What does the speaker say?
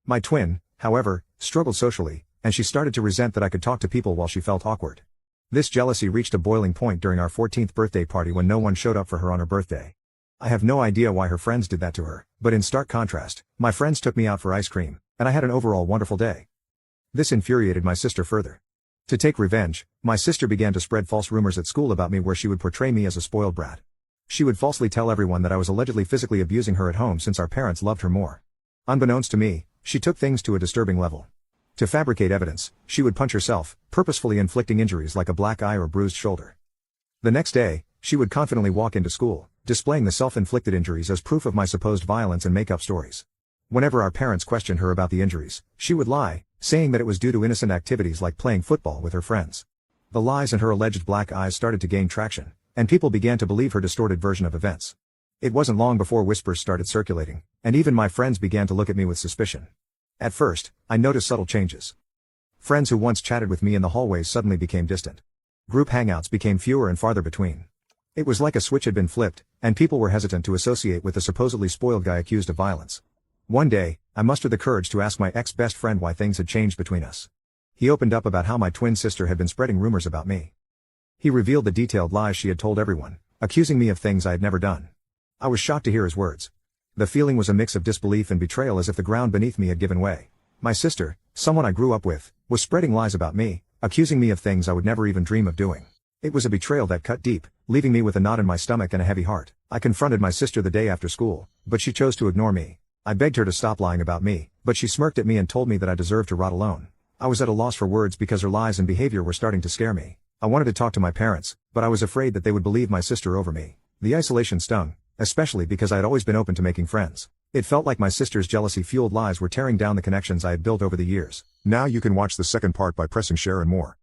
My twin, however, struggled socially, and she started to resent that I could talk to people while she felt awkward. This jealousy reached a boiling point during our 14th birthday party when no one showed up for her on her birthday. I have no idea why her friends did that to her, but in stark contrast, my friends took me out for ice cream, and I had an overall wonderful day. This infuriated my sister further. To take revenge, my sister began to spread false rumors at school about me where she would portray me as a spoiled brat. She would falsely tell everyone that I was allegedly physically abusing her at home since our parents loved her more. Unbeknownst to me, she took things to a disturbing level. To fabricate evidence, she would punch herself, purposefully inflicting injuries like a black eye or bruised shoulder. The next day, she would confidently walk into school, displaying the self-inflicted injuries as proof of my supposed violence and make-up stories. Whenever our parents questioned her about the injuries, she would lie, saying that it was due to innocent activities like playing football with her friends. The lies and her alleged black eyes started to gain traction, and people began to believe her distorted version of events. It wasn't long before whispers started circulating, and even my friends began to look at me with suspicion. At first, I noticed subtle changes. Friends who once chatted with me in the hallways suddenly became distant. Group hangouts became fewer and farther between. It was like a switch had been flipped, and people were hesitant to associate with the supposedly spoiled guy accused of violence. One day, I mustered the courage to ask my ex-best friend why things had changed between us. He opened up about how my twin sister had been spreading rumors about me. He revealed the detailed lies she had told everyone, accusing me of things I had never done. I was shocked to hear his words. The feeling was a mix of disbelief and betrayal, as if the ground beneath me had given way. My sister, someone I grew up with, was spreading lies about me, accusing me of things I would never even dream of doing. It was a betrayal that cut deep, leaving me with a knot in my stomach and a heavy heart. I confronted my sister the day after school, but she chose to ignore me. I begged her to stop lying about me, but she smirked at me and told me that I deserved to rot alone. I was at a loss for words because her lies and behavior were starting to scare me. I wanted to talk to my parents, but I was afraid that they would believe my sister over me. The isolation stung, especially because I had always been open to making friends. It felt like my sister's jealousy-fueled lies were tearing down the connections I had built over the years. Now you can watch the second part by pressing share and more.